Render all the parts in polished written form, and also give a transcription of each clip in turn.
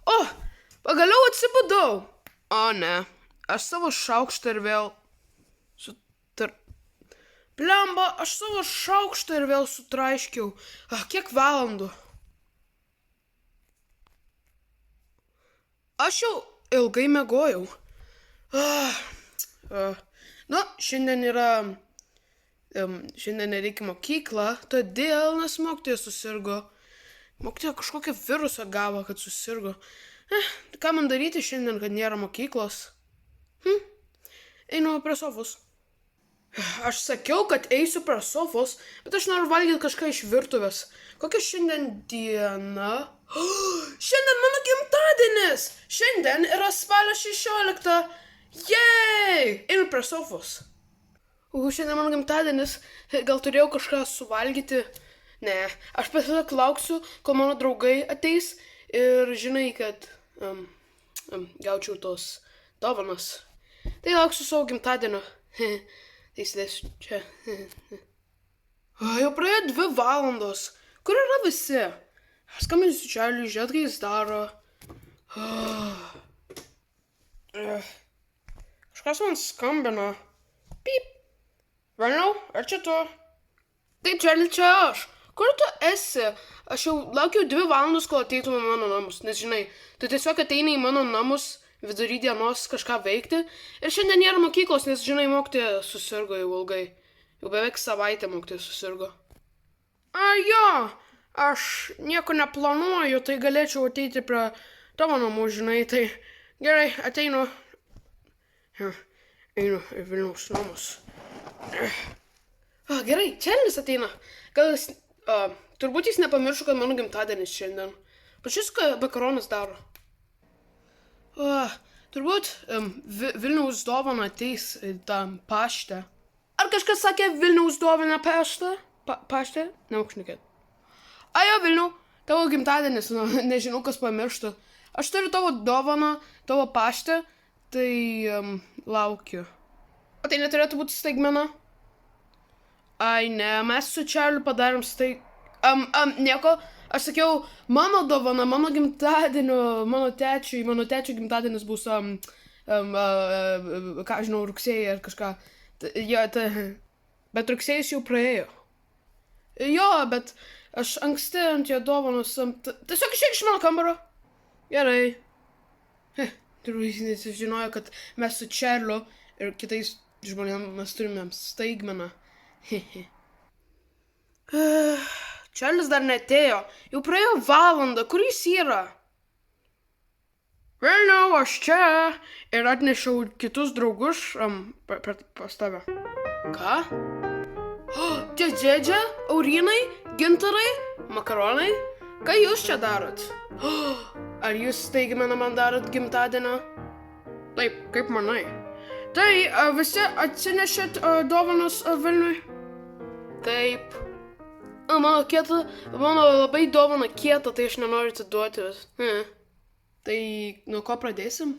O, pagaliau atsibudau. O ne, aš savo šaukštą ir vėl Blemba, aš savo šaukštą ir vėl sutraiškiau. Kiek valandų? Aš jau ilgai miegojau. Šiandien nereikia mokyklą, todėl nes mokytoja susirgo. Mokytoja kažkokią virusą gavo, kad susirgo. Ką man daryti šiandien, kad nėra mokyklos? Einu prie sofos. Aš sakiau, kad eisiu prie sofos, bet aš noriu valgyti kažką iš virtuvės. Kokia šiandien diena? Šiandien mano gimtadienis! Šiandien yra spalio 16. Jej! Einu prie sofos. Šiandien mano gimtadienis. Gal turėjau kažką suvalgyti? Ne, aš tiesiog lauksiu, kol mano draugai ateis ir žinai, kad gaučiau tos dovanas. Tai lauksiu savo gimtadienio. Tai sėdėsiu čia. Jau praėjo 2 valandos. Kur yra visi? Aš skambinsiu Čarliui, žiūrėt, ką jis daro. Kažkas man skambina. Pyp. Vėliau, ar čia tu? Taip, Čarli, čia aš. Kur tu esi? Aš jau laukiau 2 valandos, kol ateitum į mano namus. Nes žinai, tu tiesiog ateini į mano namus vidury dienos kažką veikti. Ir šiandien nėra mokyklos, nes, žinai, mokytoja susirgo jau ilgai. Jau beveik savaitę mokytoja susirgo. Jo, aš nieko neplanuoju, tai galėčiau ateiti prie tavo namų, žinai, tai gerai, ateinu. Einu į Vilniaus namus. Gerai, Čarlis ateina. Gal jis, turbūt jis nepamiršo, kad mano gimtadienis šiandien. Pačius, ką makaronas daro. Turbūt Vilniaus dovana ateis į tą paštą. Ar kažkas sakė Vilniaus dovana paštą? Paštą? Neaukšnekėt. Jo, Vilniau, tavo gimtadienis, nežinau, kas pamiršta. Aš turiu tavo dovaną, tavo paštą, tai laukiu. O tai neturėtų būti staigmena? Ne, mes su Čarliu padarėm nieko. Aš sakiau, mano dovana, mano gimtadienio, mano tečio gimtadienis bus, ką žinau, rugsėjai ar kažką. Bet rugsėjais jau praėjo. Jo, bet aš anksti ant jo dovanos, tiesiog išeik iš mano kambario. Gerai. Turbūt jis nežinojo, kad mes su Čarliu ir kitais žmonėmis mes turime staigmeną. Čarlis dar neatėjo. Jau praėjo valanda. Kur jis yra? Vilniau, aš čia. Ir atnešiau kitus draugus pas tave. Ką? Dėdžia, Aurinai, Gintarai, makaronai. Ką jūs čia darot? Ar jūs staigmeną man darot gimtadienio? Taip, kaip manai? Tai visi atsinešėt dovanas Vilniui? Taip. Mano labai dovana kieta, tai aš nenoriu atiduoti. Tai nuo ko pradėsim?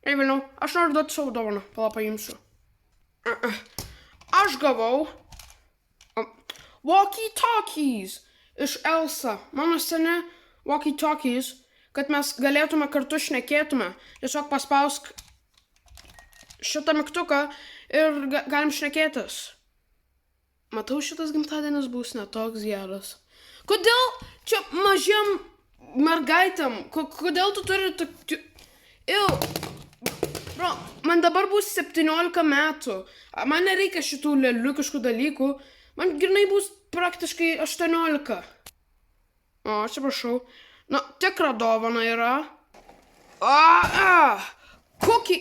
Vilniau, aš noriu duoti savo dovaną, paimsiu. Aš gavau walkie-talkies iš Elsa. Mano seni walkie-talkies, kad mes galėtume kartu šnekėtume. Tiesiog paspausk šitą mygtuką ir galim šnekėtis. Matau, šitas gimtadienis bus netoks geras. Kodėl čia mažiem mergaitėm? Kodėl tu turi tokių... Bro, man dabar bus 17 metų. Man nereikia šitų leliukiškų dalykų. Man grinai bus praktiškai 18. Aš prašau. Tikra dovana yra. Cookie...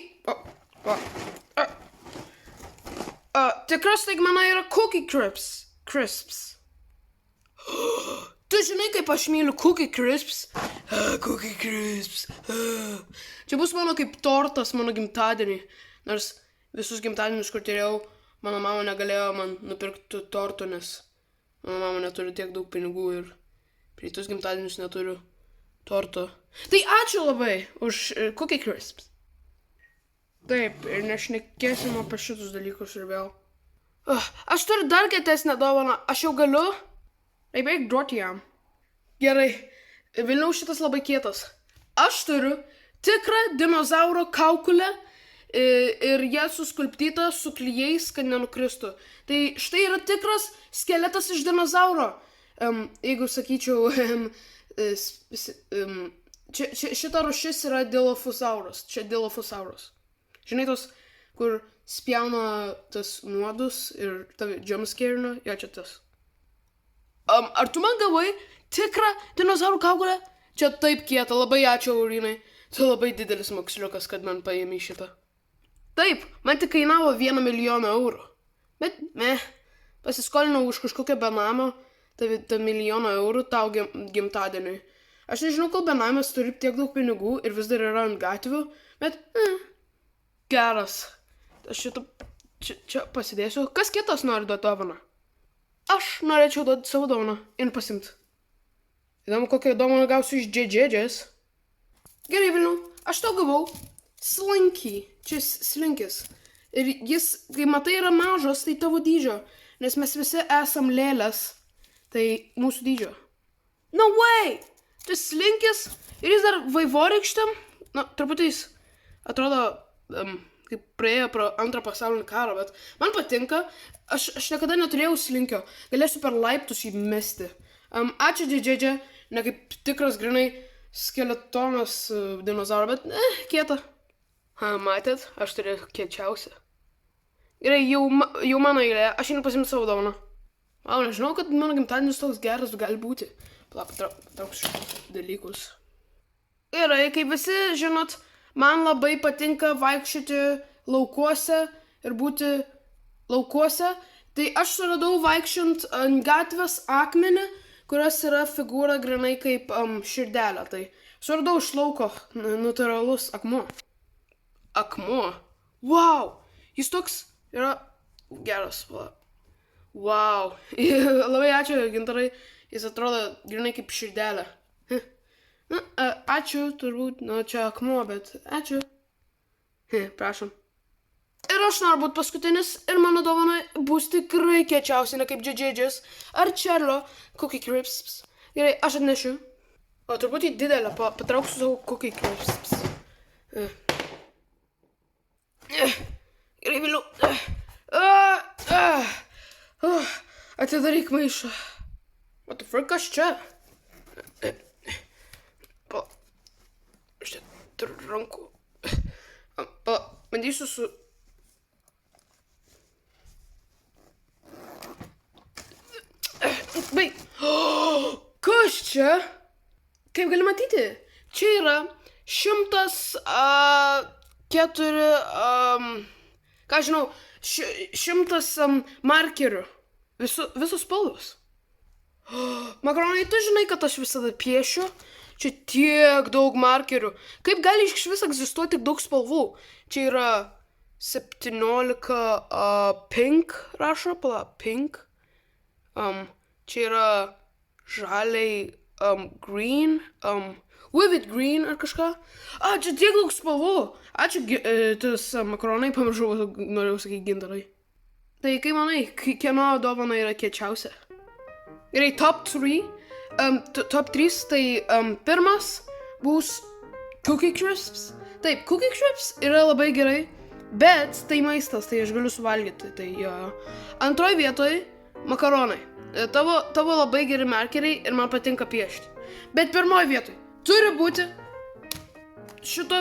Tikra staigmena yra Cookie Crisps. Tu žinai, kaip aš myliu Cookie Crisps? Cookie Crisps. Čia bus mano kaip tortas mano gimtadienį. Nors visus gimtadienius, kur turėjau, mano mama negalėjo man nupirkti tortų, nes mano mama neturi tiek daug pinigų ir prieitus gimtadienius neturiu torto. Tai ačiū labai už Cookie Crisps. Taip, ir nešnekėsim apie šitus dalykus ir vėl. Aš turiu dar kietesnę dovaną. Aš jau galiu? Beveik duoti jam. Gerai. Vilniaus šitas labai kietas. Aš turiu tikrą dinozauro kaukulę ir ją suskulptytą su klijais, kad nenukristų. Tai štai yra tikras skeletas iš dinozauro. Jeigu sakyčiau, šita rūšis yra Dilophosaurus. Čia Dilophosaurus. Žinai tos, kur spjauna tas nuodus ir tavi jumpscarina? Jo, čia tas. Ar tu man gavai tikrą dinozaurų kaukolę? Čia taip kieta, labai ačiū, Aurinai. Tu labai didelis moksliukas, kad man paėmė šitą. Taip, man tik kainavo 1 milijoną eurų. Bet, pasiskolinau už kažkokią benamą, tą 1 milijoną eurų tau gimtadieniui. Aš nežinau, kol benamas turi tiek daug pinigų ir vis dar yra ant gatvių, bet, geras. Aš čia pasidėsiu. Kas kitas nori duoti dovaną? Aš norėčiau duoti savo dovaną ir pasimti. Įdomu, kokią dovaną gausiu iš džedžedžės. Gerai, Vilniau, aš tau gavau slinkį. Čia slinkis. Ir jis, kai matai, yra mažas, tai tavo dydžio. Nes mes visi esam lėlės. Tai mūsų dydžio. No way! Tai slinkis. Ir jis dar vaivorykštėm. Na, truputį jis atrodo, kaip praėjo pro antrą pasaulinį karą, bet man patinka. Aš niekada neturėjau slinkio. Galėsiu per laiptus jį mesti. Ačiū džedžedžė. Ne kaip tikras grinai skeletonas dinozauro, bet kieta. Matėt, aš turėjau kiečiausią. Gerai, jau mano eilė, aš einu pasimti savo dovaną. Nežinau, kad mano gimtadienis toks geras gali būti. Patrauksiu dalykus. Gerai, kaip visi žinot, man labai patinka vaikščioti laukuose ir būti laukuose. Tai aš suradau vaikščiant ant gatvės akmenį, kurios yra figūra grinai kaip širdelė. Tai suradau iš lauko natūralus akmuo. Akmuo? Wow! Jis toks yra geras. Wow! Labai ačiū, gintarai. Jis atrodo grinai kaip širdelė. Ačiū, turbūt. Čia akmuo, bet ačiū. Prašom. Ir aš noriu būti paskutinis ir mano dovana bus tikrai kiečiausia, ne kaip džedžedžės ar Čerlio Cookie Crisps. Gerai, aš atnešiu. O truputį didelę, patrauksiu savo Cookie Crisps. Gerai, Viliau. Atidaryk maišą. What the fuck, kas čia? Aš turiu rankų. Bandysiu su... Baig. Kas čia? Kaip gali matyti? Čia yra 104, ką žinau, 100 markerių. Visos spalvos. Makaronai, tu žinai, kad aš visada piešiu? Čia tiek daug markerių. Kaip gali iš vis egzistuoti daug spalvų? Čia yra 17 pink, rašo, pink. Čia yra žaliai green, vivid green ar kažką. Čia tiek daug spalvų. Ačiū, tas makaronai, pamiršau, norėjau sakyti gintarai. Tai kaip manai, kieno dovana yra kiečiausia? Gerai, top 3. Top 3, tai pirmas bus Cookie Crisps. Taip, Cookie Crisps yra labai gerai, bet tai maistas, tai aš galiu suvalgyti. Tai antroji vietoj makaronai. Tavo labai geri markeriai ir man patinka piešti. Bet pirmoji vietoj turi būti šito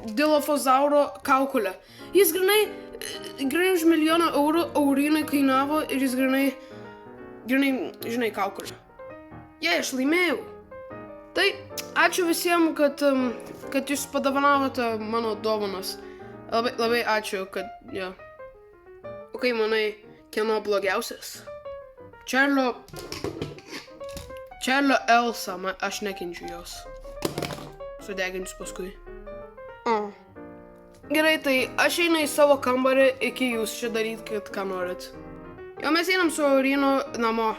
Dilophosauro kaukulė. Jis grinai už 1 milijoną eurų Aurinai kainavo ir jis grinai, žinai, kaukulė. Aš laimėjau. Tai ačiū visiems, kad jūs padovanavote mano dovanas. Labai ačiū, kad, O kai manai, kieno blogiausias? Čerlio Elsa, aš nekenčiu jos. Sudeginsiu paskui. Gerai, tai aš einu į savo kambarį, iki jūs čia darykit, ką norit. Mes einam su Aurinu namo.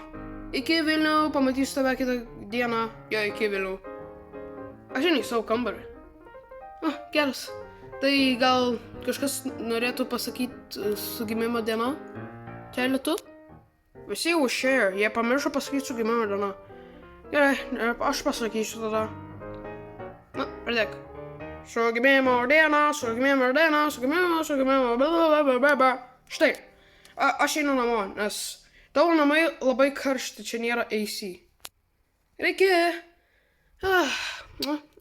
Iki Vilnių, pamatysiu tave kitą dieną. Iki Vilnių. Aš einu į savo kambarį. Geras. Tai gal kažkas norėtų pasakyti su gimimo diena? Čia lietu? Visi jau išėjo, jie pamiršo pasakyti su gimimo diena. Gerai, aš pasakysiu tada. Na, pradėk. Su gimimo diena, su gimimo diena, su gimimo blablabla. Štai, aš einu namo, nes tavo namai labai karšti, čia nėra AC. Reikia.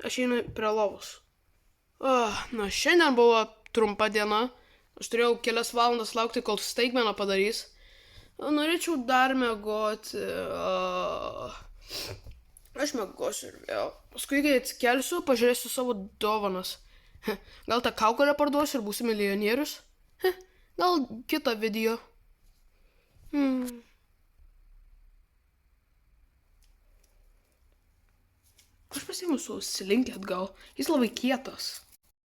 Aš einu prie lovos. Na, šiandien buvo trumpa diena. Aš turėjau kelias valandas laukti, kol staigmeną padarys. Norėčiau dar miegoti. Aš miegosiu ir vėl. Paskui, kai atsikelsiu, pažiūrėsiu savo dovanas. Gal tą kaukolę parduosiu ir būsiu milijonierius? Gal kitą video. Aš pasiimu su slinkį atgal. Jis labai kietas.